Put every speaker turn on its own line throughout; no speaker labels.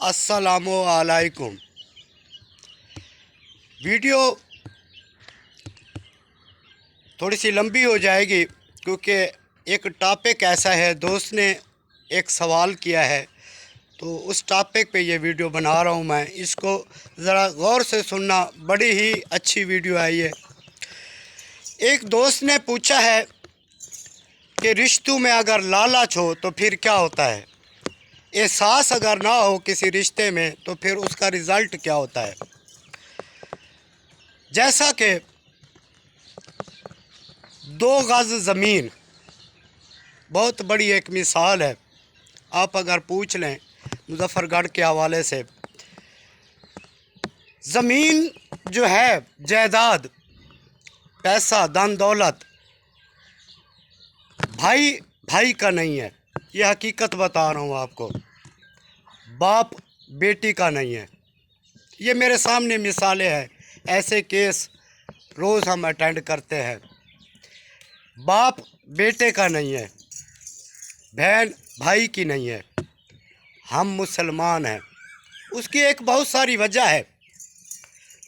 अस्सलामु अलैकुम। वीडियो थोड़ी सी लंबी हो जाएगी क्योंकि एक टॉपिक ऐसा है, दोस्त ने एक सवाल किया है तो उस टॉपिक पे ये वीडियो बना रहा हूँ मैं। इसको ज़रा गौर से सुनना, बड़ी ही अच्छी वीडियो है ये। एक दोस्त ने पूछा है कि रिश्तों में अगर लालच हो तो फिर क्या होता है, एहसास अगर ना हो किसी रिश्ते में तो फिर उसका रिज़ल्ट क्या होता है। जैसा कि 2 गज़ ज़मीन बहुत बड़ी एक मिसाल है। आप अगर पूछ लें मुज़फ़्फ़रगढ़ के हवाले से, ज़मीन जो है, जायदाद, पैसा, धन दौलत भाई भाई का नहीं है। ये हकीकत बता रहा हूँ आपको। बाप बेटी का नहीं है। ये मेरे सामने मिसालें हैं, ऐसे केस रोज़ हम अटेंड करते हैं। बाप बेटे का नहीं है, बहन भाई की नहीं है। हम मुसलमान हैं, उसकी एक बहुत सारी वजह है।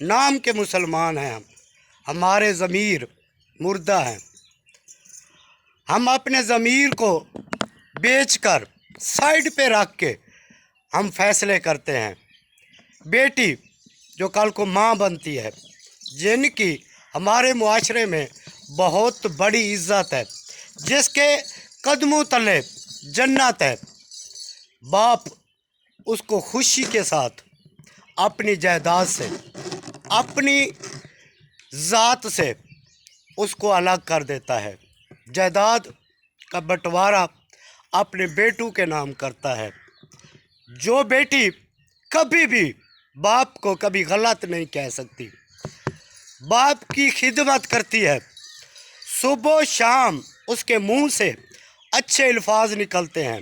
नाम के मुसलमान हैं हम, हमारे ज़मीर मुर्दा हैं। हम अपने ज़मीर को बेचकर साइड पे रख के हम फैसले करते हैं। बेटी जो कल को माँ बनती है, जिनकी हमारे मुआशरे में बहुत बड़ी इज़्ज़त है, जिसके कदमों तले जन्नत है, बाप उसको खुशी के साथ अपनी जायदाद से, अपनी ज़ात से उसको अलग कर देता है। जायदाद का बंटवारा अपने बेटों के नाम करता है। जो बेटी कभी भी बाप को कभी गलत नहीं कह सकती, बाप की खिदमत करती है, सुबह शाम उसके मुंह से अच्छे अल्फाज निकलते हैं।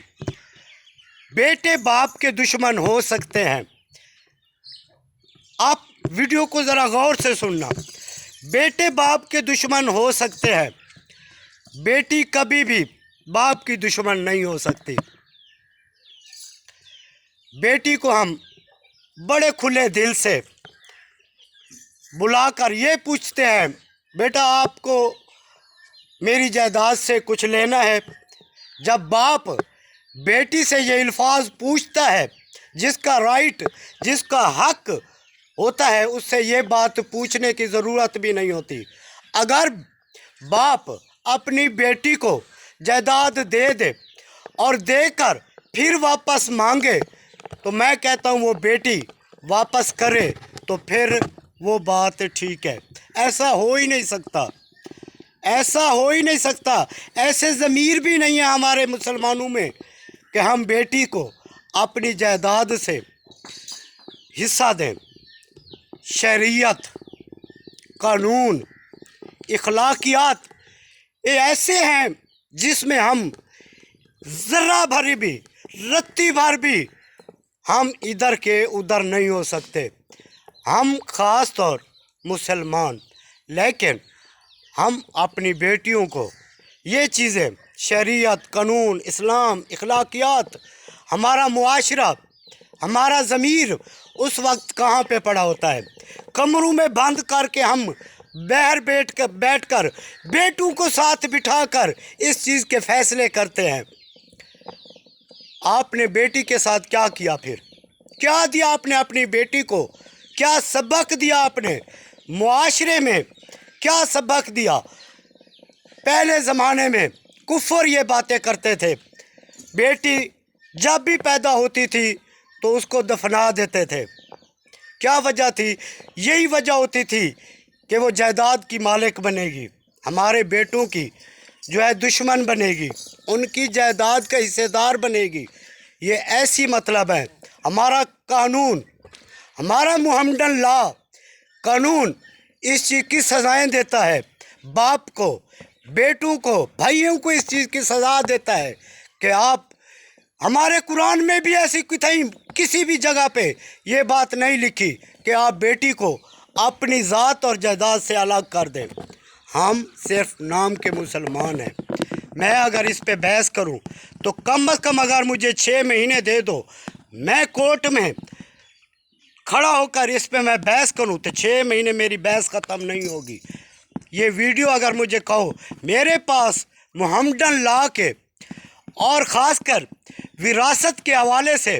बेटे बाप के दुश्मन हो सकते हैं। आप वीडियो को ज़रा गौर से सुनना। बेटे बाप के दुश्मन हो सकते हैं, बेटी कभी भी बाप की दुश्मन नहीं हो सकती। बेटी को हम बड़े खुले दिल से बुलाकर ये पूछते हैं, बेटा आपको मेरी जायदाद से कुछ लेना है। जब बाप बेटी से ये अल्फाज पूछता है, जिसका राइट, जिसका हक होता है, उससे ये बात पूछने की ज़रूरत भी नहीं होती। अगर बाप अपनी बेटी को जायदाद दे दे और देकर फिर वापस मांगे तो मैं कहता हूँ वो बेटी वापस करे तो फिर वो बात ठीक है। ऐसा हो ही नहीं सकता, ऐसा हो ही नहीं सकता। ऐसे ज़मीर भी नहीं है हमारे मुसलमानों में कि हम बेटी को अपनी जायदाद से हिस्सा दें। शरीयत, कानून, इखलाकियात ये ऐसे हैं जिसमें हम ज़रा भर भी, रत्ती भर भी हम इधर के उधर नहीं हो सकते। हम ख़ास तौर मुसलमान, लेकिन हम अपनी बेटियों को ये चीज़ें, शरीयत, कानून, इस्लाम, इखलाकियात, हमारा मुआशरा, हमारा ज़मीर उस वक्त कहाँ पे पड़ा होता है। कमरों में बंद करके हम बाहर बैठकर बेटों को साथ बिठाकर इस चीज़ के फ़ैसले करते हैं। आपने बेटी के साथ क्या किया, फिर क्या दिया आपने अपनी बेटी को? क्या सबक दिया आपने मुआशरे में? क्या सबक दिया? पहले ज़माने में कुफर ये बातें करते थे, बेटी जब भी पैदा होती थी तो उसको दफना देते थे। क्या वजह थी? यही वजह होती थी कि वो जायदाद की मालिक बनेगी, हमारे बेटों की जो है दुश्मन बनेगी, उनकी जायदाद का हिस्सेदार बनेगी। ये ऐसी मतलब है। हमारा कानून, हमारा मुहम्मदन लॉ कानून इस चीज़ की सज़ाएँ देता है। बाप को, बेटों को, भाइयों को इस चीज़ की सज़ा देता है कि आप, हमारे कुरान में भी ऐसी किसी भी जगह पे ये बात नहीं लिखी कि आप बेटी को अपनी ज़ात और जायदाद से अलग कर दें। हम सिर्फ नाम के मुसलमान हैं। मैं अगर इस पे बहस करूं तो कम से कम अगर मुझे 6 महीने दे दो, मैं कोर्ट में खड़ा होकर इस पे मैं बहस करूं तो 6 महीने मेरी बहस ख़त्म नहीं होगी। ये वीडियो अगर मुझे कहो, मेरे पास मुहम्मदन लॉ के और ख़ासकर विरासत के हवाले से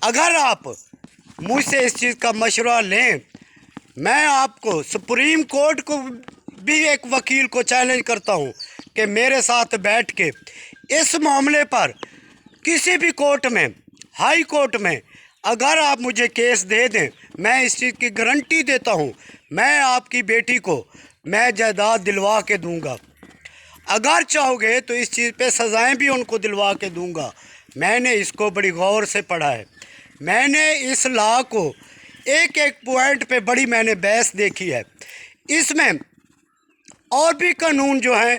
अगर आप मुझसे इस चीज़ का मशवरा लें, मैं आपको सुप्रीम कोर्ट को भी एक वकील को चैलेंज करता हूं कि मेरे साथ बैठ के इस मामले पर किसी भी कोर्ट में, हाई कोर्ट में अगर आप मुझे केस दे दें, मैं इस चीज़ की गारंटी देता हूं, मैं आपकी बेटी को मैं जायदाद दिलवा के दूंगा। अगर चाहोगे तो इस चीज़ पे सज़ाएं भी उनको दिलवा के दूंगा। मैंने इसको बड़ी गौर से पढ़ा है, मैंने इस लॉ को एक एक पॉइंट पे बड़ी मैंने बहस देखी है। इसमें और भी कानून जो हैं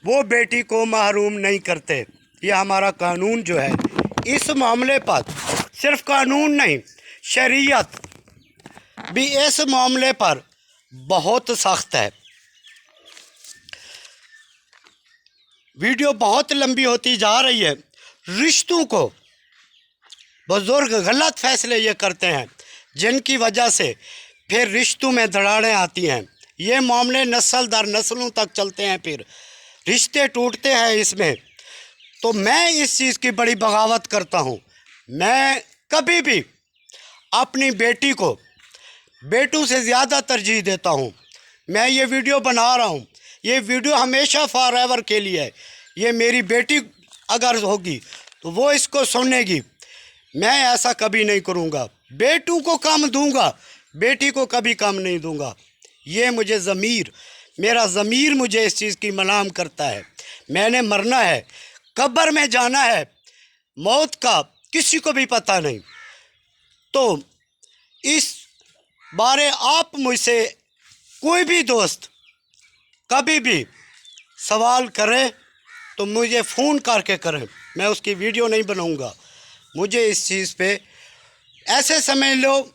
वो बेटी को महरूम नहीं करते। ये हमारा कानून जो है इस मामले पर सिर्फ कानून नहीं, शरीयत भी इस मामले पर बहुत सख्त है। वीडियो बहुत लंबी होती जा रही है। रिश्तों को बुजुर्ग गलत फैसले ये करते हैं जिनकी वजह से फिर रिश्तों में दरारें आती हैं। ये मामले नस्ल दर नस्लों तक चलते हैं, फिर रिश्ते टूटते हैं इसमें। तो मैं इस चीज़ की बड़ी बगावत करता हूँ। मैं कभी भी अपनी बेटी को बेटों से ज़्यादा तरजीह देता हूँ। मैं ये वीडियो बना रहा हूँ, ये वीडियो हमेशा फॉर एवर के लिए है। ये मेरी बेटी अगर होगी तो वो इसको सुनेगी। मैं ऐसा कभी नहीं करूँगा, बेटों को कम दूँगा, बेटी को कभी कम नहीं दूँगा। ये मुझे मेरा ज़मीर मुझे इस चीज़ की मलाम करता है। मैंने मरना है, कब्र में जाना है, मौत का किसी को भी पता नहीं। तो इस बारे आप मुझसे कोई भी दोस्त कभी भी सवाल करे तो मुझे फ़ोन करके करें, मैं उसकी वीडियो नहीं बनाऊंगा। मुझे इस चीज़ पे ऐसे समझ लो,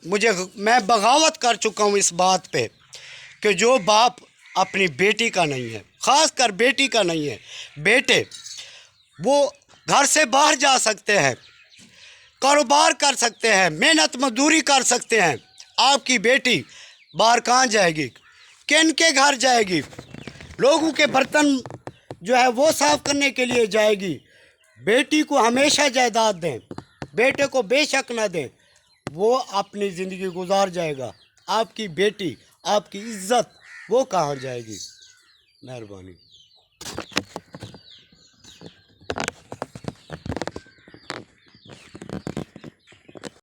मैं बगावत कर चुका हूँ इस बात पे कि जो बाप अपनी बेटी का नहीं है, ख़ास कर बेटी का नहीं है, बेटे वो घर से बाहर जा सकते हैं, कारोबार कर सकते हैं, मेहनत मजदूरी कर सकते हैं। आपकी बेटी बाहर कहाँ जाएगी, किन के घर जाएगी, लोगों के बर्तन जो है वो साफ़ करने के लिए जाएगी। बेटी को हमेशा जायदाद दें, बेटे को बेशक ना दें, वो अपनी ज़िंदगी गुजार जाएगा। आपकी बेटी, आपकी इज़्ज़त वो कहाँ जाएगी। मेहरबानी।